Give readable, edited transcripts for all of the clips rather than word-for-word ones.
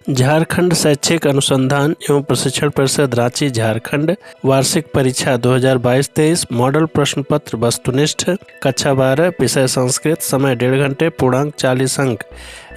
झारखंड शैक्षिक अनुसंधान एवं प्रशिक्षण परिषद रांची झारखंड वार्षिक परीक्षा 2022-23 मॉडल प्रश्न पत्र वस्तुनिष्ठ कक्षा 12 विषय संस्कृत समय 1.5 घंटे पूर्णांक 40 अंक।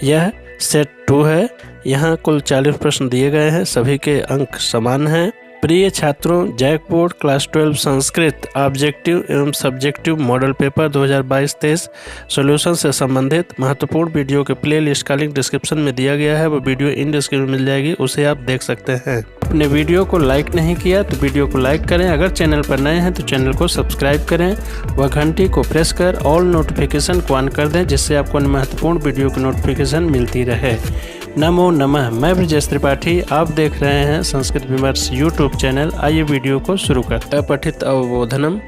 यह सेट 2 है। यहाँ कुल 40 प्रश्न दिए गए हैं, सभी के अंक समान हैं। प्रिय छात्रों, JAC board class 12 Sanskrit objective एवं सब्जेक्टिव मॉडल पेपर 2022-23 सॉल्यूशन से संबंधित महत्वपूर्ण वीडियो के प्ले लिस्ट का लिंक डिस्क्रिप्शन में दिया गया है। वो वीडियो इन डिस्क्रिप्शन में मिल जाएगी, उसे आप देख सकते हैं। अपने वीडियो को लाइक नहीं किया तो वीडियो को लाइक करें। अगर चैनल पर नए हैं तो चैनल को सब्सक्राइब करें व घंटी को प्रेस कर ऑल नोटिफिकेशन को ऑन कर दें, जिससे आपको महत्वपूर्ण वीडियो की नोटिफिकेशन मिलती रहे। नमो नमः। मैं ब्रजेश त्रिपाठी, आप देख रहे हैं संस्कृत विमर्श यूट्यूब चैनल। आइए वीडियो को शुरू करते हैं। अपठित अवबोधनम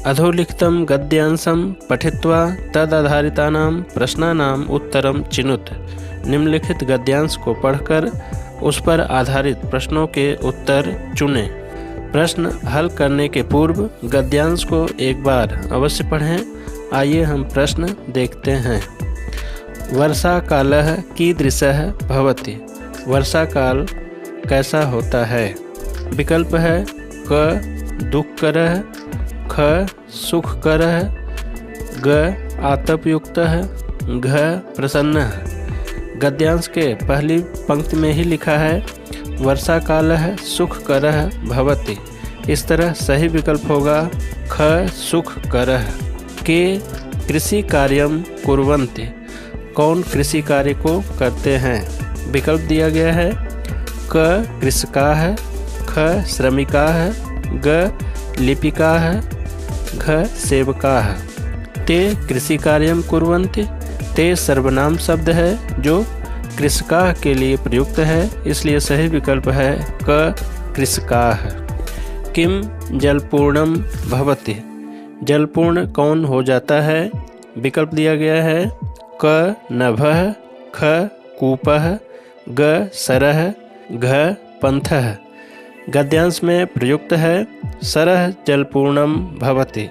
अधोलिखितं गद्यांशं पठित्वा तदाधारितानां प्रश्नानां उत्तरं चिनुत। निम्नलिखित गद्यांश को पढ़कर उस पर आधारित प्रश्नों के उत्तर चुनें। प्रश्न हल करने के पूर्व गद्यांश को एक बार अवश्य पढ़ें। आइए हम प्रश्न देखते हैं। वर्षा कालः कीदृशः भवति। वर्षा काल कैसा होता है। विकल्प है क दुःखकरः, ख सुखकरः, ग आतपयुक्तः, घ प्रसन्नः। गद्यांश के पहली पंक्ति में ही लिखा है वर्षा कालः सुखकरः भवति। इस तरह सही विकल्प होगा ख सुखकरः। के कृषि कार्यम कुर्वन्ति। कौन कृषि कार्य को करते हैं। विकल्प दिया गया है क कृषकाः, ख श्रमिकाः, ग लिपिकाः, घ सेवकाः। ते कृषि कार्यम कुर्वन्ति। ते सर्वनाम शब्द है जो कृषकाः के लिए प्रयुक्त है, इसलिए सही विकल्प है क कृषकाः। किम जलपूर्णम भवति। जलपूर्ण कौन हो जाता है। विकल्प दिया गया है क नभः, ख कूपः, ग सरः, घ पंथः। गद्यांश में प्रयुक्त है सरः जलपूर्णम भवति।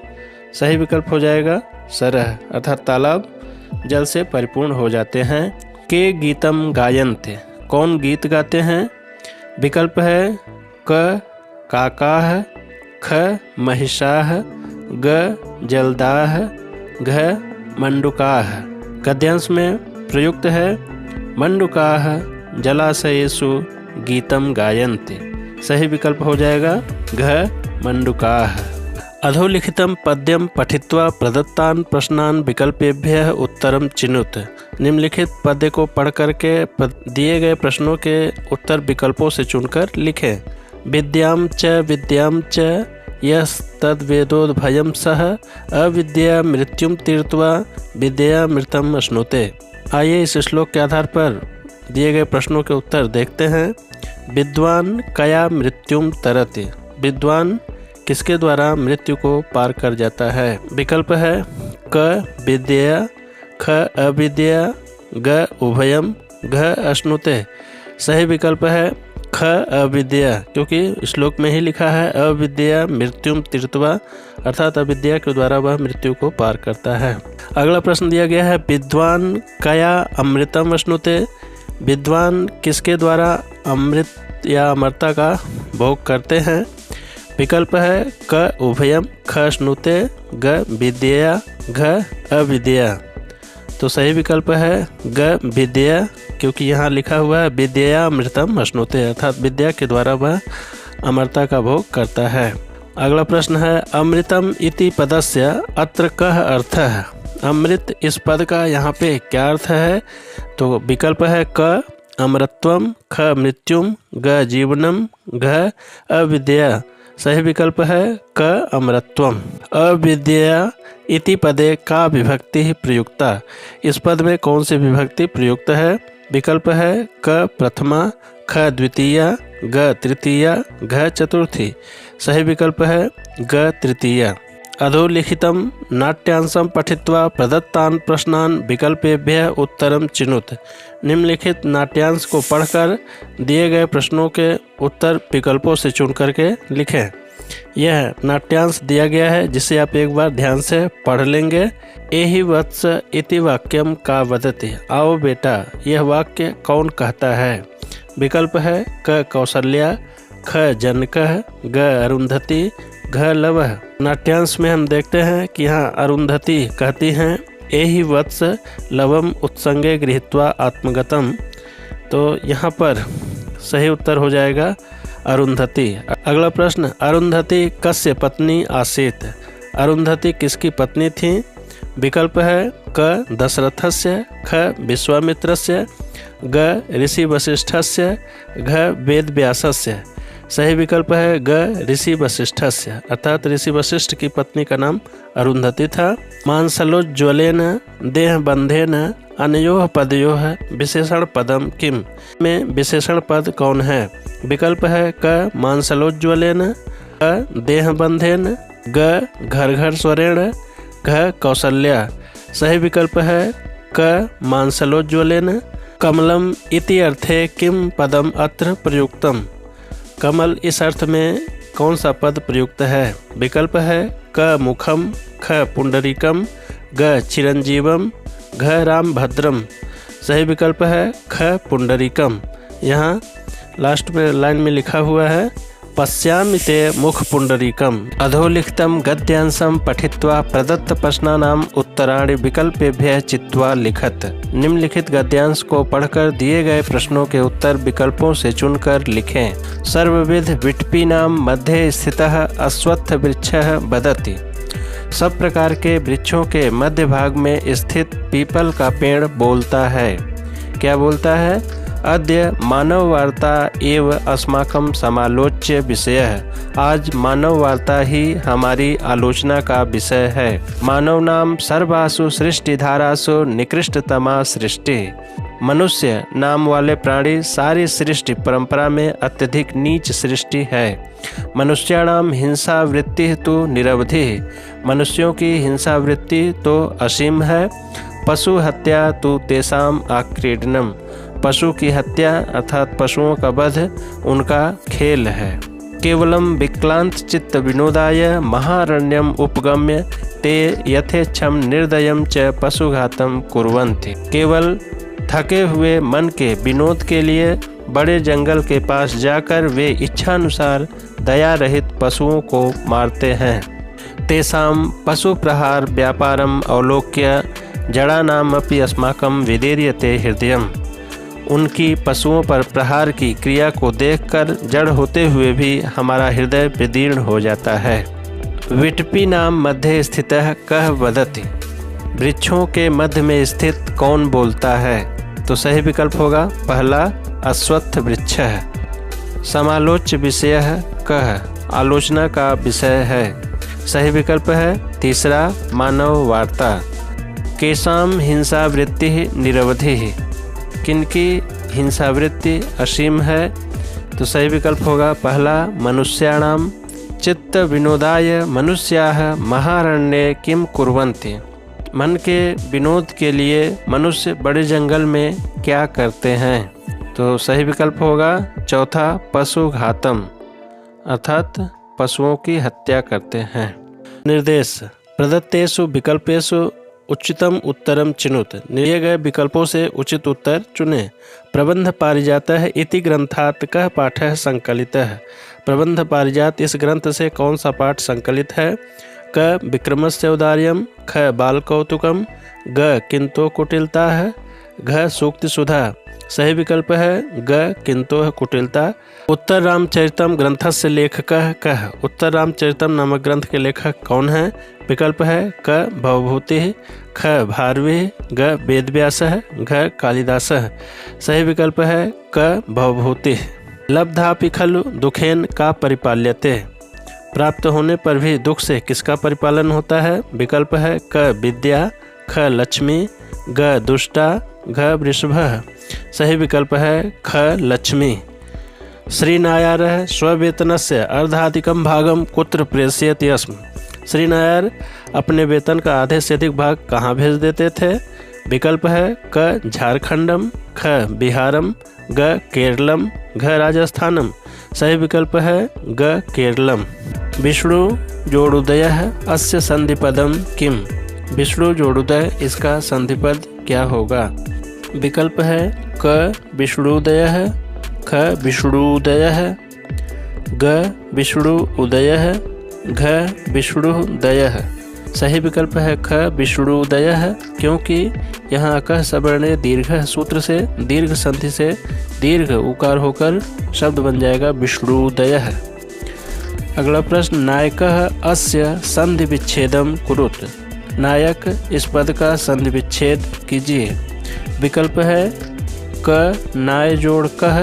सही विकल्प हो जाएगा सरः, अर्थात तालाब जल से परिपूर्ण हो जाते हैं। के गीतम गायन्ते। कौन गीत गाते हैं। विकल्प है क काकाः, ख महिषाः, ग जलदाः, घ मंडूकाः। गद्यांश में प्रयुक्त है मंडूकाः जलाशयेषु गीतम गायन्ते। सही विकल्प हो जाएगा घ मंडूकाः। अधोलिखितं पद्यं पठित्वा प्रदत्तान् प्रश्नान् विकल्पेभ्यः उत्तरं चिनुत। निम्नलिखित पद्य को पढ़ करके दिए गए प्रश्नों के उत्तर विकल्पों से चुनकर लिखें। विद्यां च यस्तद्वेदोद्भयं सः अविद्या मृत्युं तीर्त्वा विद्या मृतम् अश्नुते। आइए इस श्लोक के आधार पर दिए गए प्रश्नों के उत्तर देखते हैं। विद्वान कया मृत्युम तरति। विद्वान किसके द्वारा मृत्यु को पार कर जाता है। विकल्प है क विद्या, ख अविद्या, ग उभयम, घ अश्नुते। सही विकल्प है ख अविद्या, क्योंकि श्लोक में ही लिखा है अविद्या मृत्युम तीर्त्वा, अर्थात अविद्या के द्वारा वह मृत्यु को पार करता है। अगला प्रश्न दिया गया है विद्वान कया अमृतम अश्नुते। विद्वान किसके द्वारा अमृत या अमरता का भोग करते हैं। विकल्प है क उभयम, ख अश्नुते, ग विद्या, घ अविद्या। तो सही विकल्प है ग विद्या, क्योंकि यहाँ लिखा हुआ है विद्या अमृतम अश्नुते, अर्थात विद्या के द्वारा वह अमरता का भोग करता है। अगला प्रश्न है अमृतम इति पदस्य अत्र कः अर्थः। अमृत इस पद का यहाँ पे क्या अर्थ है। तो विकल्प है क अमरत्वम, ख मृत्युम, ग जीवनम, घ अविद्या। सही विकल्प है क अमरत्वम। अविद्या इति पदे का विभक्ति प्रयुक्ता। इस पद में कौन सी विभक्ति प्रयुक्त है। विकल्प है क प्रथमा, ख द्वितीया, ग तृतीया, घ चतुर्थी। सही विकल्प है ग तृतीया। अधोलिखितं नाट्यांशं पठित्वा प्रदत्तान् प्रश्नान् विकल्पेभ्यः उत्तरं चिनुत। निम्नलिखित नाट्यांश को पढ़कर दिए गए प्रश्नों के उत्तर विकल्पों से चुन करके लिखें। यह नाट्यांश दिया गया है जिसे आप एक बार ध्यान से पढ़ लेंगे। एहि वत्स इति वाक्यम का वदति। आओ बेटा, यह वाक्य कौन कहता है? विकल्प है क कौसल्या, ख जनकः, ग अरुंधति, घ लवः। नाट्यांश में हम देखते हैं कि यहाँ अरुंधति कहती हैं एहि वत्स लवम उत्संगे गृहीत्वा आत्मगतम। तो यहाँ पर सही उत्तर हो जाएगा अरुंधति। अगला प्रश्न, अरुंधति कस्य पत्नी आसीत्? अरुंधति किसकी पत्नी थी? विकल्प है क दशरथस्य, ख विश्वामित्रस्य, ग ऋषि वसिष्ठस्य, घ वेद व्यासस्य। सही विकल्प है ग ऋषि वसिष्ठस्य, अर्थात ऋषि वशिष्ठ की पत्नी का नाम अरुंधति था। मांसलोज्ज्वलेन देह बंधेन अनयोः पदयोः विशेषण पदम किम? में विशेषण पद कौन है? विकल्प है क मांसलोज्ज्वलेन, क देह बंधेन, ग घर घर स्वरेण, घ कौसल्या। सही विकल्प है क मांसलोज्ज्वलेन। कमलम इति अर्थे किम पदम अत्र प्रयुक्तम? कमल इस अर्थ में कौन सा पद प्रयुक्त है? विकल्प है क मुखम, ख पुंडरीकम, ग चिरंजीवम, घ राम भद्रम। सही विकल्प है ख पुंडरीकम। यहाँ लास्ट में लाइन में लिखा हुआ है पश्यामि ते मुख पुंडरीकम। अधोलिखितं गद्यांशं पठित्वा प्रदत्त प्रश्नानां उत्तराणि विकल्पेभ्यः चित्वा लिखत। निम्नलिखित गद्यांश को पढ़कर दिए गए प्रश्नों के उत्तर विकल्पों से चुनकर लिखें। सर्वविध विटपीनां मध्ये स्थितः अश्वत्थ वृक्षः वदति। सब प्रकार के वृक्षों के मध्य भाग में स्थित पीपल का पेड़ बोलता है। क्या बोलता है? अद्य मानव वार्ता एव अस्माकं समालोच्य विषयः। आज मानव वार्ता ही हमारी आलोचना का विषय है। मानवनाम सर्वासु सृष्टिधारासु निकृष्टतमा सृष्टि। मनुष्य नाम वाले प्राणी सारी सृष्टि परंपरा में अत्यधिक नीच सृष्टि है। मनुष्याणाम हिंसा वृत्ति तो निरवधि। मनुष्यों की हिंसा वृत्ति तो असीम है। पशु हत्या तो तेषाम आक्रीडनम। पशु की हत्या अर्थात पशुओं का वध उनका खेल है। केवलम विक्लांत चित्त विनोदाय महारण्यम उपगम्य ते यथेच्छम निर्दयम च पशुघातम कुर्वन्ति। केवल थके हुए मन के विनोद के लिए बड़े जंगल के पास जाकर वे इच्छानुसार दया रहित पशुओं को मारते हैं। तेषां पशु प्रहार व्यापारम अवलोक्य जड़ानामपि अस्माकं विदीर्यते हृदयम्। उनकी पशुओं पर प्रहार की क्रिया को देखकर जड़ होते हुए भी हमारा हृदय विदीर्ण हो जाता है। विटपी नाम मध्य स्थितः कः वदति। वृक्षों के मध्य में स्थित कौन बोलता है? तो सही विकल्प होगा पहला अश्वत्थ वृक्ष है। समालोच्य विषय कः? आलोचना का विषय है। सही विकल्प है तीसरा मानव वार्ता। केशाम हिंसा वृत्ति निरवधि। किनकी हिंसा वृत्ति असीम है? तो सही विकल्प होगा पहला मनुष्याणाम। चित्त विनोदाय मनुष्याः महारण्ये किम कुर्वन्ति। मन के विनोद के लिए मनुष्य बड़े जंगल में क्या करते हैं? तो सही विकल्प होगा चौथा पशु घातम, अर्थात पशुओं की हत्या करते हैं। निर्देश, प्रदत्तेषु विकल्पेषु उचितम उत्तरम चिनुत। दिए गए विकल्पों से उचित उत्तर चुनें। प्रबंध पारिजातः इति ग्रंथात् कः पाठः संकलितः। प्रबंध पारिजात इस ग्रंथ से कौन सा पाठ संकलित है? क विक्रमस्य औदार्यम, ख बाल कौतुकम, ग किंतो कुटिलताः, घ सूक्ति सुधा। सही विकल्प है ग किंतो कुटिलता। उत्तर रामचरितम ग्रंथस्य लेखकः कः। उत्तर रामचरितम नामक ग्रंथ के लेखक कौन है? विकल्प है क भवभूतिः, ख भारवी, ग वेदव्यासः, घ कालिदासः। सही विकल्प है क भवभूतिः। लब्धापि खलु दुखेन का परिपाल्यते। प्राप्त होने पर भी दुख से किसका परिपालन होता है? विकल्प है क विद्या, ख लक्ष्मी, ग दुष्टा, घ वृषभः। सही विकल्प है ख लक्ष्मी। श्रीनायारः स्ववेतनस्य अर्धाधिकं भागं कुत्र प्रेषयति स्म। श्रीनायर अपने वेतन का आधे से अधिक भाग कहाँ भेज देते थे? विकल्प है क झारखंडम, ख बिहारम, ग केरलम, घ राजस्थानम। सही विकल्प है ग केरलम। विष्णु जोड़ुदयः अस्य संधिपदम किम। विष्णु जोड़ुदय इसका संधिपद क्या होगा। विकल्प है क विष्णुदयः, ख विष्णुदयः, ग विष्णु उदयः, घ विष्णुदयः। सही विकल्प है ख विष्णुदयः, क्योंकि यहाँ अकः सवर्ण दीर्घ सूत्र से दीर्घ संधि से दीर्घ उकार होकर शब्द बन जाएगा विष्णुदयः। अगला प्रश्न नायकः अस्य संधि विच्छेदम कुरुत। नायक इस पद का संधि विच्छेद कीजिए। विकल्प है क नाय जोड़ कह,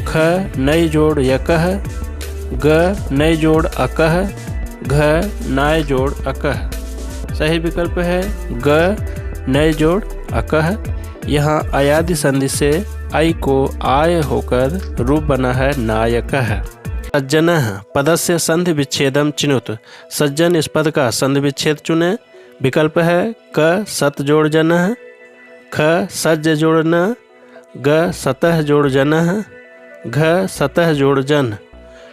ख नई जोड़ यकह, ग नई जोड़ अकह, घ नाय जोड़ अकह। सही विकल्प है ग नई जोड़ अकह। यहाँ अयादि संधि से आई को आय होकर रूप बना है नायकः। सज्जनः पदस्य संधि विच्छेदम चिनुत। सज्जन इस पद का संधि विच्छेद चुने। विकल्प है क सत जोड़ जनः, ख सज्ज जोड़ न, ग सतह जोड़ जनः, घ सतह जोड़ जन।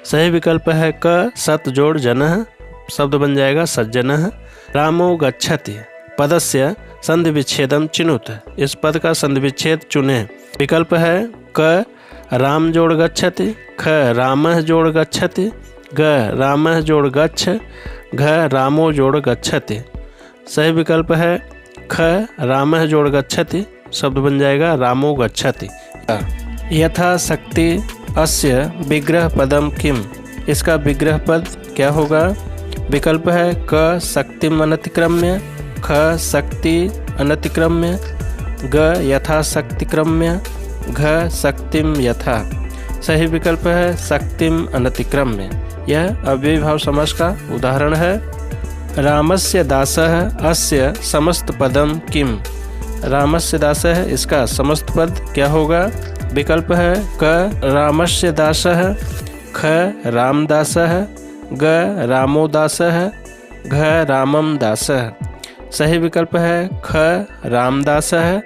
सही विकल्प है क सत जोड़ जनः, शब्द बन जाएगा सज्जनः। रामो गच्छति पदस्य संधि विच्छेदम चिनुत। इस पद का संधि विच्छेद चुने। विकल्प है क राम जोड़ गच्छति, ख रामः जोड़ गच्छति, ग रामः जोड़ गच्छ, घ रामो जोड़ गच्छति। सही विकल्प है ख रामः जोड़ गच्छति, शब्द बन जाएगा रामो गच्छति। यथा शक्ति अस्य विग्रह पदम किम। इसका विग्रह पद क्या होगा। विकल्प है क शक्तिम अनतिक्रम्य, ख शक्ति अनतिक्रम्य, ग यथा शक्तिक्रम्य, घ शक्तिम यथा। सही विकल्प है शक्तिम अनतिक्रम्य। यह अव्ययीभाव समास का उदाहरण है। रामस्य दासः अस्य समस्त पदम किम। रामस्य दासः इसका समस्त पद क्या होगा। विकल्प है क रामस्य दासः, ख रामदासः, ग रामोदासः, घ रामम दासः। सही विकल्प है ख रामदासः।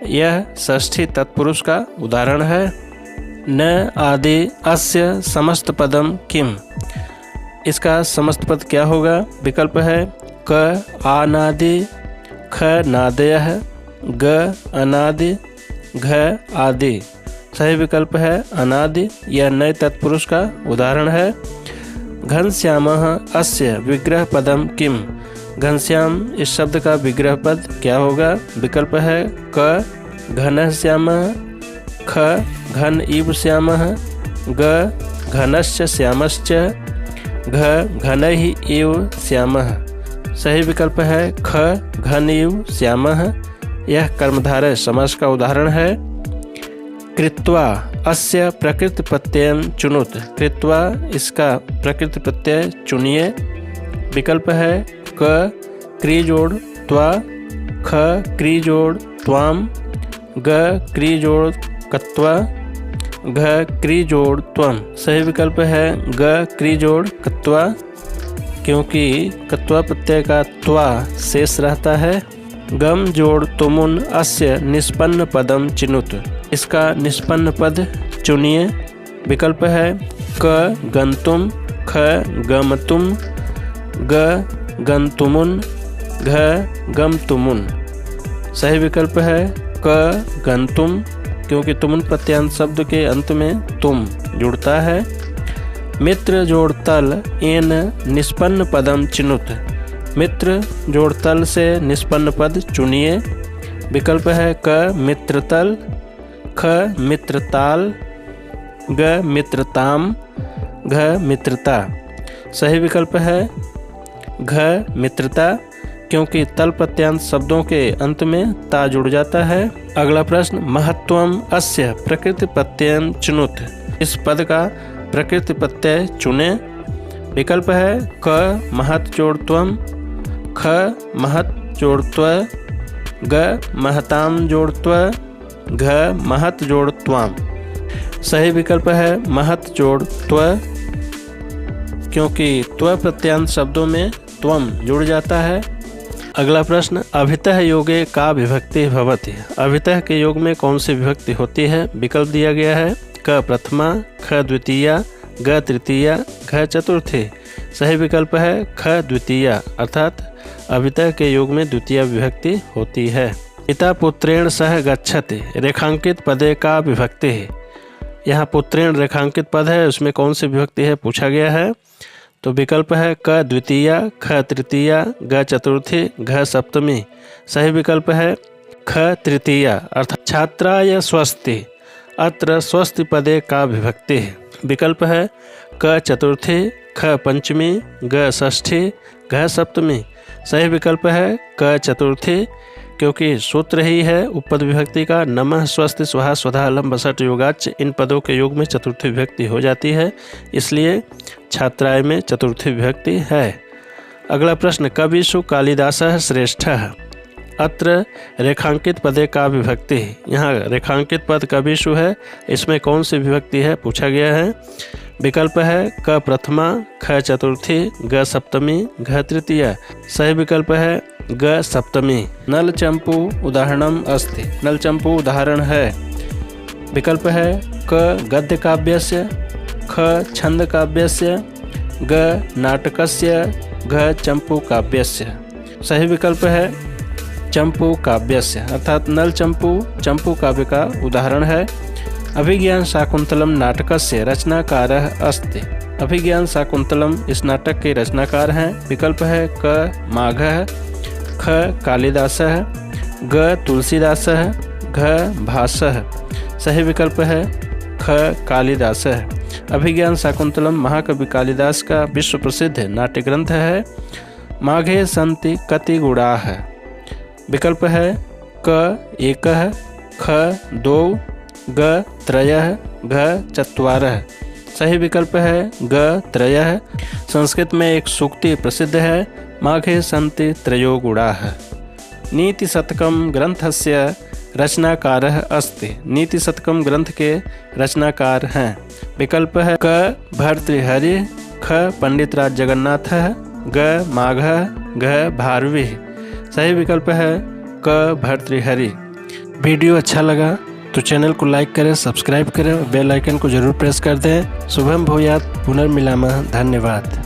यह षष्ठी तत्पुरुष का उदाहरण है। न आदि अस्य समस्त पदम किम। इसका समस्त पद क्या होगा। विकल्प है क आनादि, ख नादयः, ग अनादि, घ आदि। सही विकल्प है अनादि। यह नए तत्पुरुष का उदाहरण है। घनश्यामः अस्य विग्रह पदम किम। घनश्याम इस शब्द का विग्रह पद क्या होगा। विकल्प है क घनः श्यामः, ख घन इव श्यामः, ग घनश्च श्यामश्च, घ घनैः इव श्यामः। सही विकल्प है ख घन इव श्यामः। यह कर्मधारय समास का उदाहरण है। कृत्वा अस्य प्रकृति प्रत्ययम चुनुत। कृत्वा इसका प्रकृति प्रत्यय चुनिए। विकल्प है क क्री जोड़ त्वा, ख क्री जोड़ त्वाम, ग क्री जोड़ कत्वा, घ क्री जोड़ त्वम। सही विकल्प है ग क्री जोड़ कत्वा, क्योंकि कत्वा प्रत्यय का त्वा शेष रहता है। गम जोड़ तुमुन अस्य निष्पन्न पदम चिनुत। इसका निष्पन्न पद चुनिए। विकल्प है क गंतुम, ख गमतुम, ग गंतुमुन, घ गमतुमुन। सही विकल्प है क गंतुम, क्योंकि तुमुन प्रत्यांत शब्द के अंत में तुम जुड़ता है। मित्र जोड़ तल एन निष्पन्न पदम चिनुत। मित्र जोड़ तल से निष्पन्न पद चुनिए। विकल्प है क मित्रतल, ख मित्रताल, ग मित्रताम, घ मित्रता। सही विकल्प है घ मित्रता, क्योंकि तल प्रत्यांत शब्दों के अंत में ता जुड़ जाता है। अगला प्रश्न महत्वम अस्य प्रकृति प्रत्ययम चुनुत। इस पद का प्रकृति प्रत्यय चुने। विकल्प है क महत जोड़ त्वम, ख महत जोड़ त्व, ग महताम जोड़ त्व, घ महत जोड़ त्वाम। सही विकल्प है महत जोड़ त्व, क्योंकि त्व प्रत्यांत शब्दों में त्वम जुड़ जाता है। अगला प्रश्न अभितः योगे का विभक्ति भवति। अभितः के योग में कौन सी विभक्ति होती है। विकल्प दिया गया है क प्रथमा, ख द्वितीया, ग तृतीया, घ चतुर्थी। सही विकल्प है ख द्वितीया, अर्थात अव्यय के योग में द्वितीय विभक्ति होती है। पिता पुत्रेण सह गच्छति, रेखांकित पदे का विभक्ति है। यहाँ पुत्रेण रेखांकित पद है, उसमें कौन सी विभक्ति है पूछा गया है। तो विकल्प है क द्वितीया, ख तृतीया, ग चतुर्थी, घ सप्तमी। सही विकल्प है ख तृतीया, अर्थात छात्राय स्वस्ति, अत्र स्वस्ति पदे का विभक्ति है। विकल्प है क चतुर्थी, ख पंचमी, ग षष्ठी, घ सप्तमी। सही विकल्प है क चतुर्थी, क्योंकि सूत्र ही है उपपद विभक्ति का नमः स्वस्ति स्वाहा स्वधा अलम बसठ योगाच। इन पदों के योग में चतुर्थी विभक्ति हो जाती है, इसलिए छात्राय में चतुर्थी विभक्ति है। अगला प्रश्न, कविषु कालिदासः श्रेष्ठः, अत्र रेखांकित पदे का विभक्ति। यहाँ रेखांकित पद कविषु है, इसमें कौन सी विभक्ति है पूछा गया है। विकल्प है क प्रथमा, ख चतुर्थी, ग सप्तमी, घ तृतीया। सही विकल्प है ग सप्तमी। नल चंपू उदाहरणम अस्ति, नल चंपू उदाहरण है। विकल्प है क गद्य काव्यस्य, ख छंद काव्यस्य, ग नाटकस्य, घ चंपू काव्यस्य। सही विकल्प है चंपू काव्यस्य, अर्थात नल चंपू चंपू काव्य का उदाहरण है। अभिज्ञान शाकुंतलम नाटकस्य रचनाकारः अस्ति, अभिज्ञान शाकुंतलम इस नाटक के रचनाकार हैं। विकल्प है क माघः, ख कालिदासः, ग तुलसीदासः, घ भासः। सही विकल्प है ख कालिदासः। अभिज्ञान शाकुंतलम महाकवि कालिदास का विश्व प्रसिद्ध नाट्य ग्रंथ है। माघे सन्ति कति गुणाः। विकल्प है क एकः, ख द्वौ, ग त्रयः, घ चत्वारः। सही विकल्प है ग त्रयः। संस्कृत में एक सूक्ति प्रसिद्ध है, माघे सन्ति त्रयो गुणाः। नीतिशतकम ग्रंथस्य रचनाकारः अस्ति, नीतिशतकम ग्रंथ के रचनाकार हैं। विकल्प है क भर्तृहरि, ख पंडितराज जगन्नाथः, ग माघः, घ भारवी। सही विकल्प है क भर्तृहरि। वीडियो अच्छा लगा तो चैनल को लाइक करें, सब्सक्राइब करें, बेल आइकन को जरूर प्रेस कर दें। शुभम भूयात्, पुनर्मिलामः। धन्यवाद।